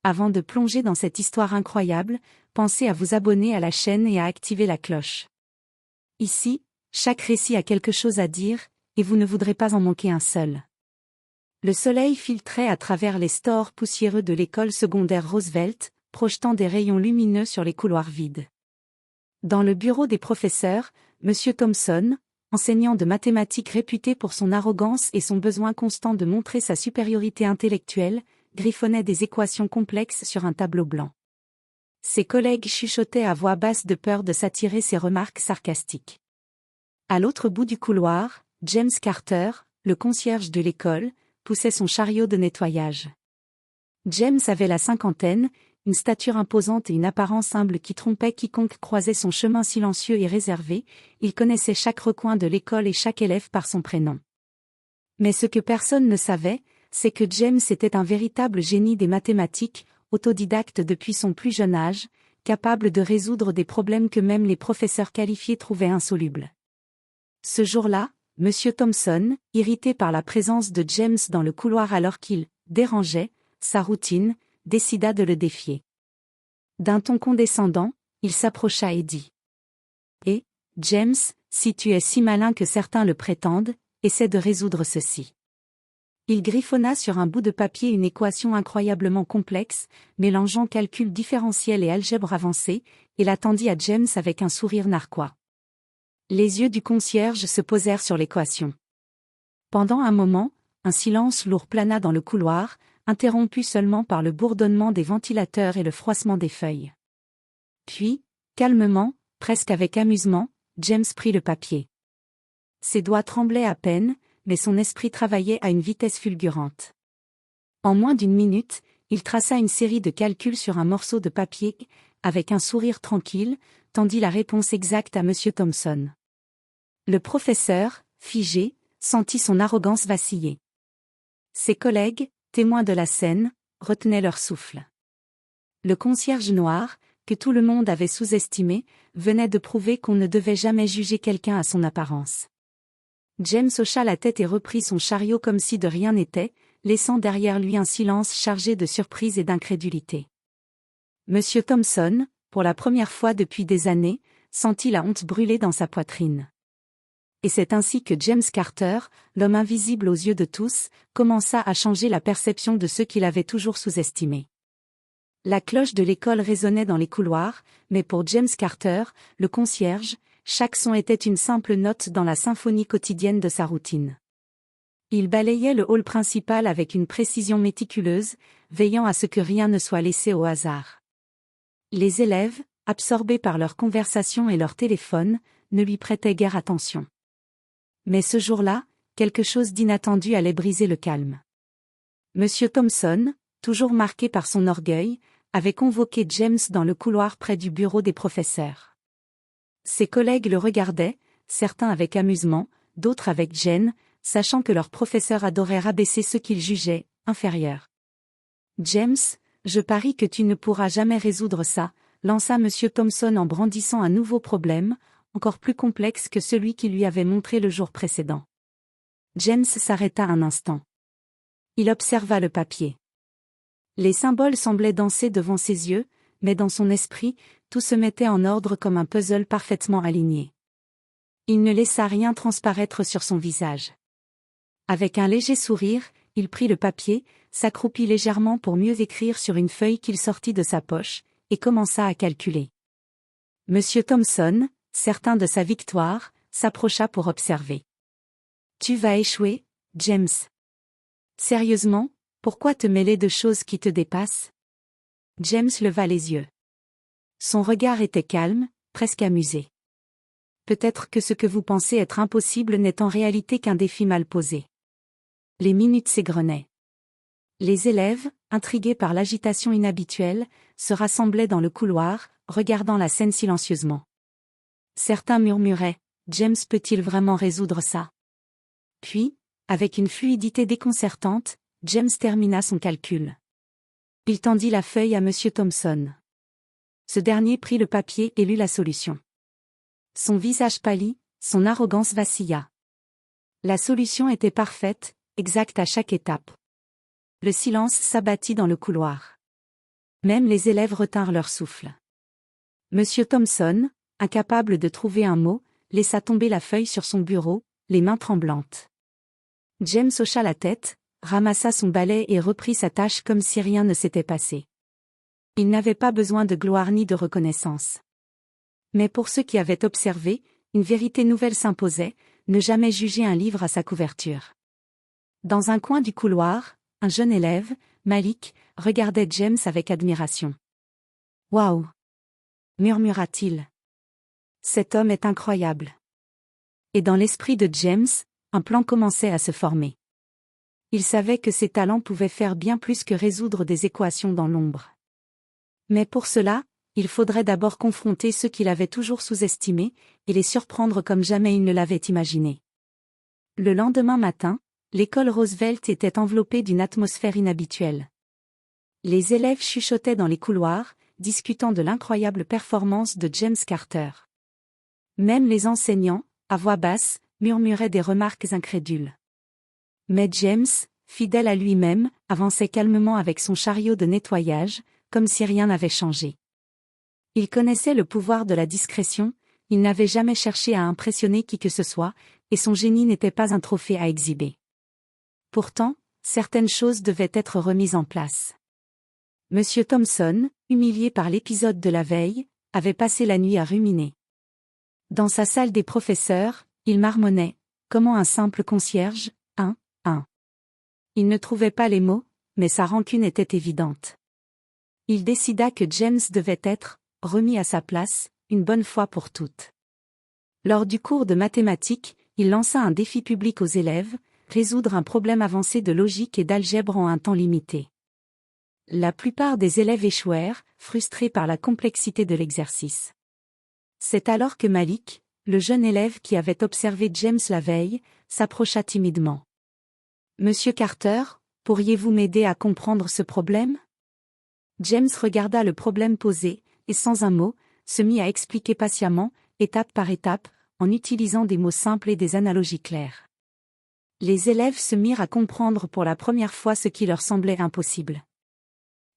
Avant de plonger dans cette histoire incroyable, pensez à vous abonner à la chaîne et à activer la cloche. Ici, chaque récit a quelque chose à dire, et vous ne voudrez pas en manquer un seul. Le soleil filtrait à travers les stores poussiéreux de l'école secondaire Roosevelt, projetant des rayons lumineux sur les couloirs vides. Dans le bureau des professeurs, M. Thompson, enseignant de mathématiques réputé pour son arrogance et son besoin constant de montrer sa supériorité intellectuelle, griffonnait des équations complexes sur un tableau blanc. Ses collègues chuchotaient à voix basse de peur de s'attirer ses remarques sarcastiques. À l'autre bout du couloir, James Carter, le concierge de l'école, poussait son chariot de nettoyage. James avait la cinquantaine, une stature imposante et une apparence humble qui trompait quiconque croisait son chemin silencieux et réservé. Il connaissait chaque recoin de l'école et chaque élève par son prénom. Mais ce que personne ne savait, c'est que James était un véritable génie des mathématiques, autodidacte depuis son plus jeune âge, capable de résoudre des problèmes que même les professeurs qualifiés trouvaient insolubles. Ce jour-là, M. Thompson, irrité par la présence de James dans le couloir alors qu'il dérangeait sa routine, décida de le défier. D'un ton condescendant, il s'approcha et dit : « Eh, James, si tu es si malin que certains le prétendent, essaie de résoudre ceci. » Il griffonna sur un bout de papier une équation incroyablement complexe, mélangeant calcul différentiel et algèbre avancée, et la tendit à James avec un sourire narquois. Les yeux du concierge se posèrent sur l'équation. Pendant un moment, un silence lourd plana dans le couloir, interrompu seulement par le bourdonnement des ventilateurs et le froissement des feuilles. Puis, calmement, presque avec amusement, James prit le papier. Ses doigts tremblaient à peine, mais son esprit travaillait à une vitesse fulgurante. En moins d'une minute, il traça une série de calculs sur un morceau de papier, avec un sourire tranquille, tendit la réponse exacte à M. Thompson. Le professeur, figé, sentit son arrogance vaciller. Ses collègues, témoins de la scène, retenaient leur souffle. Le concierge noir, que tout le monde avait sous-estimé, venait de prouver qu'on ne devait jamais juger quelqu'un à son apparence. James hocha la tête et reprit son chariot comme si de rien n'était, laissant derrière lui un silence chargé de surprise et d'incrédulité. M. Thompson, pour la première fois depuis des années, sentit la honte brûler dans sa poitrine. Et c'est ainsi que James Carter, l'homme invisible aux yeux de tous, commença à changer la perception de ceux qu'il avait toujours sous-estimés. La cloche de l'école résonnait dans les couloirs, mais pour James Carter, le concierge, chaque son était une simple note dans la symphonie quotidienne de sa routine. Il balayait le hall principal avec une précision méticuleuse, veillant à ce que rien ne soit laissé au hasard. Les élèves, absorbés par leurs conversations et leurs téléphones, ne lui prêtaient guère attention. Mais ce jour-là, quelque chose d'inattendu allait briser le calme. M. Thompson, toujours marqué par son orgueil, avait convoqué James dans le couloir près du bureau des professeurs. Ses collègues le regardaient, certains avec amusement, d'autres avec gêne, sachant que leur professeur adorait rabaisser ceux qu'ils jugeaient inférieurs. « James, je parie que tu ne pourras jamais résoudre ça », lança M. Thompson en brandissant un nouveau problème, encore plus complexe que celui qu'il lui avait montré le jour précédent. James s'arrêta un instant. Il observa le papier. Les symboles semblaient danser devant ses yeux, mais dans son esprit, tout se mettait en ordre comme un puzzle parfaitement aligné. Il ne laissa rien transparaître sur son visage. Avec un léger sourire, il prit le papier, s'accroupit légèrement pour mieux écrire sur une feuille qu'il sortit de sa poche, et commença à calculer. M. Thompson, certain de sa victoire, s'approcha pour observer. « Tu vas échouer, James. Sérieusement, pourquoi te mêler de choses qui te dépassent ?» James leva les yeux. Son regard était calme, presque amusé. « Peut-être que ce que vous pensez être impossible n'est en réalité qu'un défi mal posé. » Les minutes s'égrenaient. Les élèves, intrigués par l'agitation inhabituelle, se rassemblaient dans le couloir, regardant la scène silencieusement. Certains murmuraient : « James peut-il vraiment résoudre ça ?» Puis, avec une fluidité déconcertante, James termina son calcul. Il tendit la feuille à M. Thompson. Ce dernier prit le papier et lut la solution. Son visage pâlit, son arrogance vacilla. La solution était parfaite, exacte à chaque étape. Le silence s'abattit dans le couloir. Même les élèves retinrent leur souffle. Monsieur Thomson, incapable de trouver un mot, laissa tomber la feuille sur son bureau, les mains tremblantes. James hocha la tête, ramassa son balai et reprit sa tâche comme si rien ne s'était passé. Il n'avait pas besoin de gloire ni de reconnaissance. Mais pour ceux qui avaient observé, une vérité nouvelle s'imposait, ne jamais juger un livre à sa couverture. Dans un coin du couloir, un jeune élève, Malik, regardait James avec admiration. « Waouh !» murmura-t-il. « Cet homme est incroyable. » Et dans l'esprit de James, un plan commençait à se former. Il savait que ses talents pouvaient faire bien plus que résoudre des équations dans l'ombre. Mais pour cela, il faudrait d'abord confronter ceux qu'il avait toujours sous-estimés, et les surprendre comme jamais il ne l'avait imaginé. Le lendemain matin, l'école Roosevelt était enveloppée d'une atmosphère inhabituelle. Les élèves chuchotaient dans les couloirs, discutant de l'incroyable performance de James Carter. Même les enseignants, à voix basse, murmuraient des remarques incrédules. Mais James, fidèle à lui-même, avançait calmement avec son chariot de nettoyage, comme si rien n'avait changé. Il connaissait le pouvoir de la discrétion, il n'avait jamais cherché à impressionner qui que ce soit, et son génie n'était pas un trophée à exhiber. Pourtant, certaines choses devaient être remises en place. Monsieur Thomson, humilié par l'épisode de la veille, avait passé la nuit à ruminer. Dans sa salle des professeurs, il marmonnait, comment un simple concierge, un. Il ne trouvait pas les mots, mais sa rancune était évidente. Il décida que James devait être remis à sa place, une bonne fois pour toutes. Lors du cours de mathématiques, il lança un défi public aux élèves, résoudre un problème avancé de logique et d'algèbre en un temps limité. La plupart des élèves échouèrent, frustrés par la complexité de l'exercice. C'est alors que Malik, le jeune élève qui avait observé James la veille, s'approcha timidement. « Monsieur Carter, pourriez-vous m'aider à comprendre ce problème ?» James regarda le problème posé, et sans un mot, se mit à expliquer patiemment, étape par étape, en utilisant des mots simples et des analogies claires. Les élèves se mirent à comprendre pour la première fois ce qui leur semblait impossible.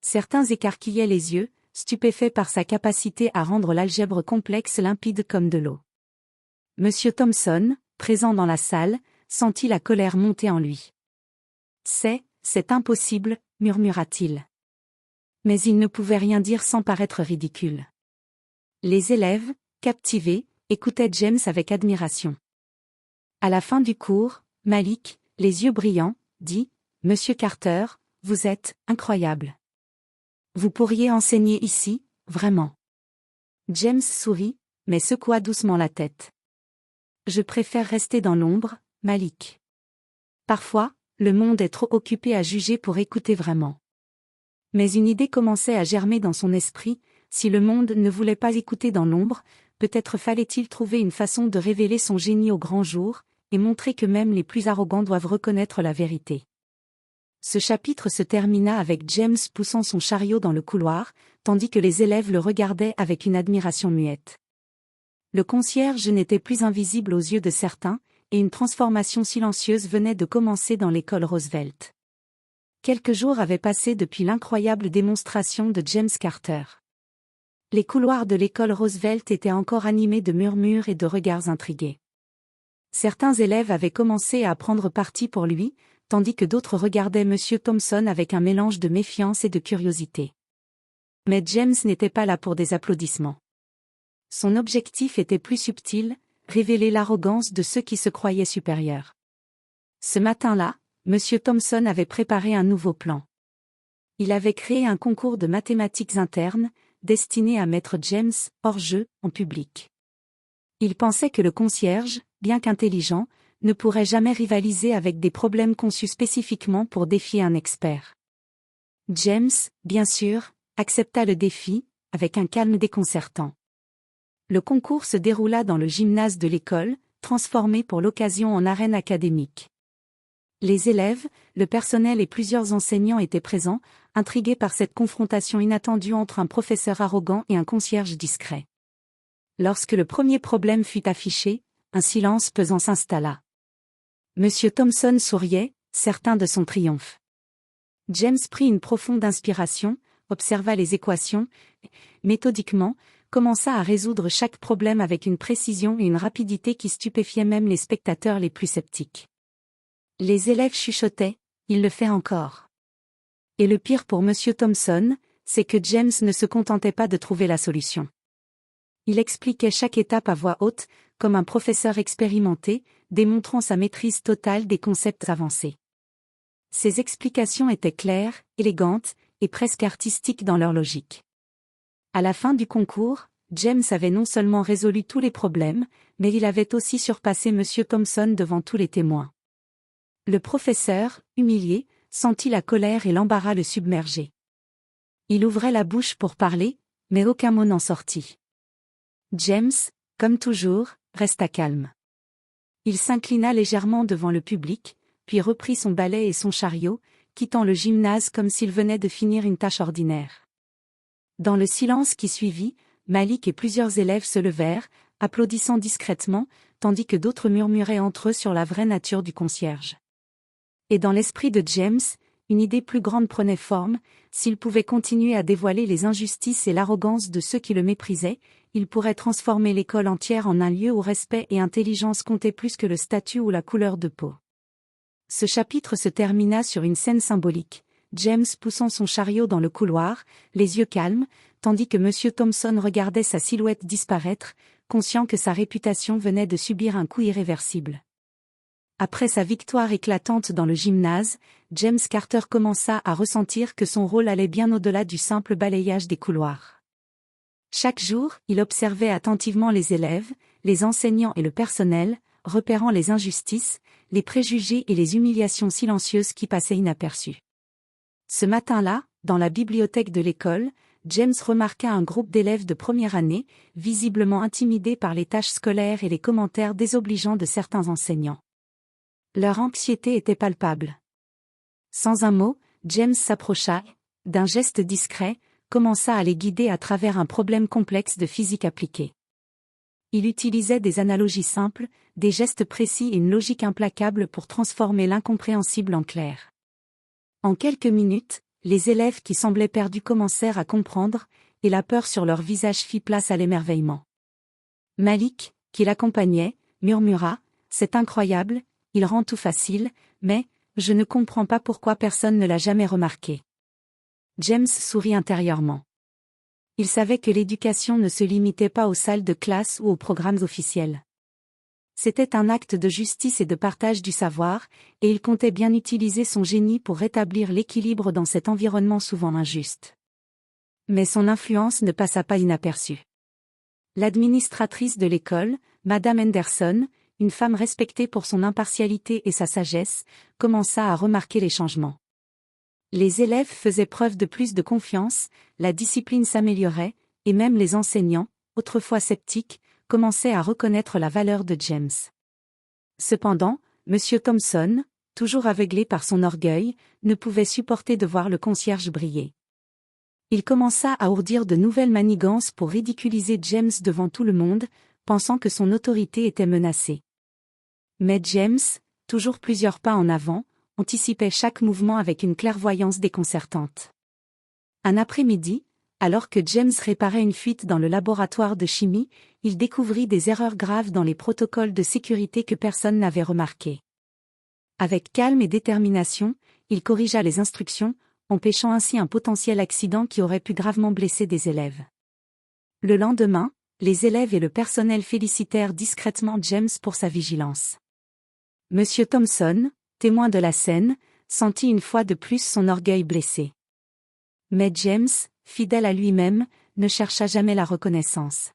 Certains écarquillaient les yeux, stupéfaits par sa capacité à rendre l'algèbre complexe limpide comme de l'eau. Monsieur Thomson, présent dans la salle, sentit la colère monter en lui. « C'est impossible », murmura-t-il. Mais il ne pouvait rien dire sans paraître ridicule. Les élèves, captivés, écoutaient James avec admiration. À la fin du cours, Malik, les yeux brillants, dit « Monsieur Carter, vous êtes incroyable. Vous pourriez enseigner ici, vraiment. » James sourit, mais secoua doucement la tête. « Je préfère rester dans l'ombre, Malik. Parfois, le monde est trop occupé à juger pour écouter vraiment. » Mais une idée commençait à germer dans son esprit, si le monde ne voulait pas écouter dans l'ombre, peut-être fallait-il trouver une façon de révéler son génie au grand jour, et montrer que même les plus arrogants doivent reconnaître la vérité. Ce chapitre se termina avec James poussant son chariot dans le couloir, tandis que les élèves le regardaient avec une admiration muette. Le concierge n'était plus invisible aux yeux de certains, et une transformation silencieuse venait de commencer dans l'école Roosevelt. Quelques jours avaient passé depuis l'incroyable démonstration de James Carter. Les couloirs de l'école Roosevelt étaient encore animés de murmures et de regards intrigués. Certains élèves avaient commencé à prendre parti pour lui, tandis que d'autres regardaient Monsieur Thomson avec un mélange de méfiance et de curiosité. Mais James n'était pas là pour des applaudissements. Son objectif était plus subtil, révéler l'arrogance de ceux qui se croyaient supérieurs. Ce matin-là, Monsieur Thomson avait préparé un nouveau plan. Il avait créé un concours de mathématiques internes, destiné à mettre James hors jeu en public. Il pensait que le concierge, bien qu'intelligent, ne pourrait jamais rivaliser avec des problèmes conçus spécifiquement pour défier un expert. James, bien sûr, accepta le défi, avec un calme déconcertant. Le concours se déroula dans le gymnase de l'école, transformé pour l'occasion en arène académique. Les élèves, le personnel et plusieurs enseignants étaient présents, intrigués par cette confrontation inattendue entre un professeur arrogant et un concierge discret. Lorsque le premier problème fut affiché, un silence pesant s'installa. Monsieur Thomson souriait, certain de son triomphe. James prit une profonde inspiration, observa les équations, méthodiquement, commença à résoudre chaque problème avec une précision et une rapidité qui stupéfiaient même les spectateurs les plus sceptiques. Les élèves chuchotaient, « Il le fait encore ». Et le pire pour Monsieur Thomson, c'est que James ne se contentait pas de trouver la solution. Il expliquait chaque étape à voix haute, comme un professeur expérimenté, démontrant sa maîtrise totale des concepts avancés. Ses explications étaient claires, élégantes, et presque artistiques dans leur logique. À la fin du concours, James avait non seulement résolu tous les problèmes, mais il avait aussi surpassé Monsieur Thomson devant tous les témoins. Le professeur, humilié, sentit la colère et l'embarras le submerger. Il ouvrait la bouche pour parler, mais aucun mot n'en sortit. James, comme toujours, resta calme. Il s'inclina légèrement devant le public, puis reprit son balai et son chariot, quittant le gymnase comme s'il venait de finir une tâche ordinaire. Dans le silence qui suivit, Malik et plusieurs élèves se levèrent, applaudissant discrètement, tandis que d'autres murmuraient entre eux sur la vraie nature du concierge. Et dans l'esprit de James, une idée plus grande prenait forme, s'il pouvait continuer à dévoiler les injustices et l'arrogance de ceux qui le méprisaient, il pourrait transformer l'école entière en un lieu où respect et intelligence comptaient plus que le statut ou la couleur de peau. Ce chapitre se termina sur une scène symbolique, James poussant son chariot dans le couloir, les yeux calmes, tandis que Monsieur Thomson regardait sa silhouette disparaître, conscient que sa réputation venait de subir un coup irréversible. Après sa victoire éclatante dans le gymnase, James Carter commença à ressentir que son rôle allait bien au-delà du simple balayage des couloirs. Chaque jour, il observait attentivement les élèves, les enseignants et le personnel, repérant les injustices, les préjugés et les humiliations silencieuses qui passaient inaperçues. Ce matin-là, dans la bibliothèque de l'école, James remarqua un groupe d'élèves de première année, visiblement intimidés par les tâches scolaires et les commentaires désobligeants de certains enseignants. Leur anxiété était palpable. Sans un mot, James s'approcha, d'un geste discret, commença à les guider à travers un problème complexe de physique appliquée. Il utilisait des analogies simples, des gestes précis et une logique implacable pour transformer l'incompréhensible en clair. En quelques minutes, les élèves qui semblaient perdus commencèrent à comprendre, et la peur sur leur visage fit place à l'émerveillement. Malik, qui l'accompagnait, murmura, « C'est incroyable, il rend tout facile, mais, je ne comprends pas pourquoi personne ne l'a jamais remarqué. » James sourit intérieurement. Il savait que l'éducation ne se limitait pas aux salles de classe ou aux programmes officiels. C'était un acte de justice et de partage du savoir, et il comptait bien utiliser son génie pour rétablir l'équilibre dans cet environnement souvent injuste. Mais son influence ne passa pas inaperçue. L'administratrice de l'école, Madame Henderson, une femme respectée pour son impartialité et sa sagesse, commença à remarquer les changements. Les élèves faisaient preuve de plus de confiance, la discipline s'améliorait, et même les enseignants, autrefois sceptiques, commençaient à reconnaître la valeur de James. Cependant, Monsieur Thomson, toujours aveuglé par son orgueil, ne pouvait supporter de voir le concierge briller. Il commença à ourdir de nouvelles manigances pour ridiculiser James devant tout le monde, pensant que son autorité était menacée. Mais James, toujours plusieurs pas en avant, anticipait chaque mouvement avec une clairvoyance déconcertante. Un après-midi, alors que James réparait une fuite dans le laboratoire de chimie, il découvrit des erreurs graves dans les protocoles de sécurité que personne n'avait remarquées. Avec calme et détermination, il corrigea les instructions, empêchant ainsi un potentiel accident qui aurait pu gravement blesser des élèves. Le lendemain, les élèves et le personnel félicitèrent discrètement James pour sa vigilance. Monsieur Thomson, témoin de la scène, sentit une fois de plus son orgueil blessé. Mais James, fidèle à lui-même, ne chercha jamais la reconnaissance.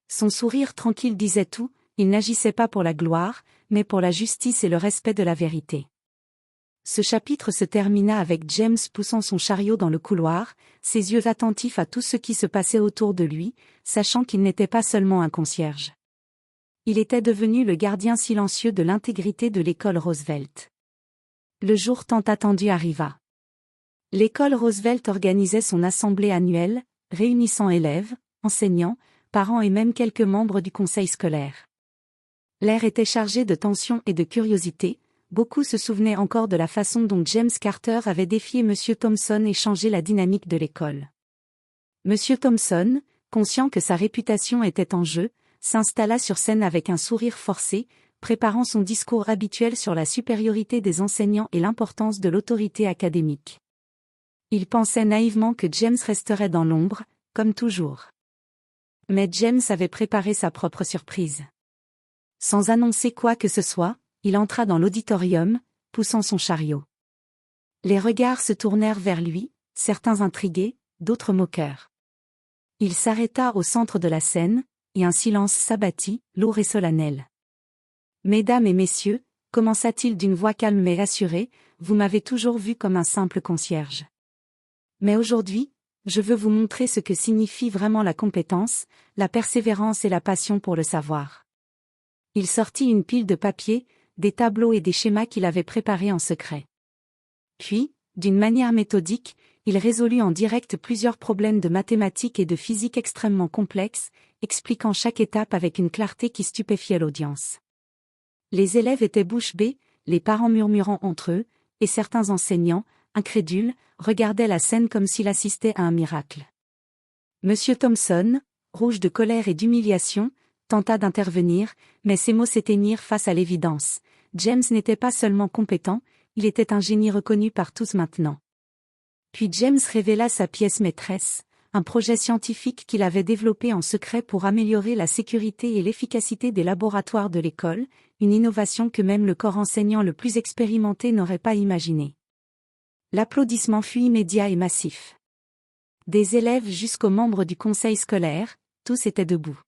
Son sourire tranquille disait tout, il n'agissait pas pour la gloire, mais pour la justice et le respect de la vérité. Ce chapitre se termina avec James poussant son chariot dans le couloir, ses yeux attentifs à tout ce qui se passait autour de lui, sachant qu'il n'était pas seulement un concierge. Il était devenu le gardien silencieux de l'intégrité de l'école Roosevelt. Le jour tant attendu arriva. L'école Roosevelt organisait son assemblée annuelle, réunissant élèves, enseignants, parents et même quelques membres du conseil scolaire. L'air était chargé de tension et de curiosité, beaucoup se souvenaient encore de la façon dont James Carter avait défié M. Thompson et changé la dynamique de l'école. M. Thompson, conscient que sa réputation était en jeu, s'installa sur scène avec un sourire forcé, préparant son discours habituel sur la supériorité des enseignants et l'importance de l'autorité académique. Il pensait naïvement que James resterait dans l'ombre, comme toujours. Mais James avait préparé sa propre surprise. Sans annoncer quoi que ce soit, il entra dans l'auditorium, poussant son chariot. Les regards se tournèrent vers lui, certains intrigués, d'autres moqueurs. Il s'arrêta au centre de la scène, et un silence s'abattit, lourd et solennel. « Mesdames et messieurs, commença-t-il d'une voix calme mais assurée, vous m'avez toujours vu comme un simple concierge. Mais aujourd'hui, je veux vous montrer ce que signifie vraiment la compétence, la persévérance et la passion pour le savoir. » Il sortit une pile de papiers, des tableaux et des schémas qu'il avait préparés en secret. Puis, d'une manière méthodique, il résolut en direct plusieurs problèmes de mathématiques et de physique extrêmement complexes, expliquant chaque étape avec une clarté qui stupéfiait l'audience. Les élèves étaient bouche bée, les parents murmurant entre eux, et certains enseignants, incrédules, regardaient la scène comme s'ils assistaient à un miracle. Monsieur Thompson, rouge de colère et d'humiliation, tenta d'intervenir, mais ses mots s'éteignirent face à l'évidence. James n'était pas seulement compétent, il était un génie reconnu par tous maintenant. Puis James révéla sa pièce maîtresse, un projet scientifique qu'il avait développé en secret pour améliorer la sécurité et l'efficacité des laboratoires de l'école, une innovation que même le corps enseignant le plus expérimenté n'aurait pas imaginée. L'applaudissement fut immédiat et massif. Des élèves jusqu'aux membres du conseil scolaire, tous étaient debout.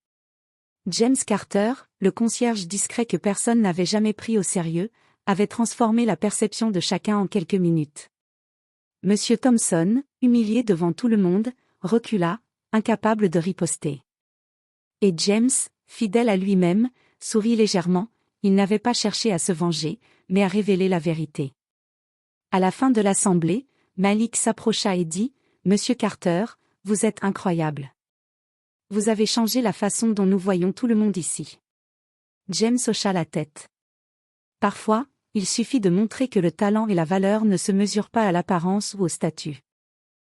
James Carter, le concierge discret que personne n'avait jamais pris au sérieux, avait transformé la perception de chacun en quelques minutes. Monsieur Thompson, humilié devant tout le monde, recula, incapable de riposter. Et James, fidèle à lui-même, sourit légèrement, il n'avait pas cherché à se venger, mais à révéler la vérité. À la fin de l'assemblée, Malik s'approcha et dit, « Monsieur Carter, vous êtes incroyable. Vous avez changé la façon dont nous voyons tout le monde ici. » James hocha la tête. Parfois, il suffit de montrer que le talent et la valeur ne se mesurent pas à l'apparence ou au statut.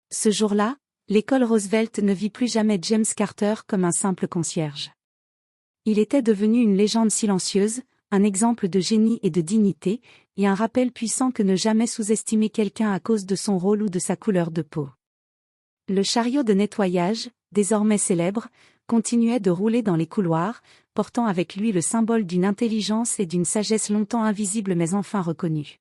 Ce jour-là, l'école Roosevelt ne vit plus jamais James Carter comme un simple concierge. Il était devenu une légende silencieuse, un exemple de génie et de dignité, et un rappel puissant que ne jamais sous-estimer quelqu'un à cause de son rôle ou de sa couleur de peau. Le chariot de nettoyage, désormais célèbre, continuait de rouler dans les couloirs, portant avec lui le symbole d'une intelligence et d'une sagesse longtemps invisibles mais enfin reconnues.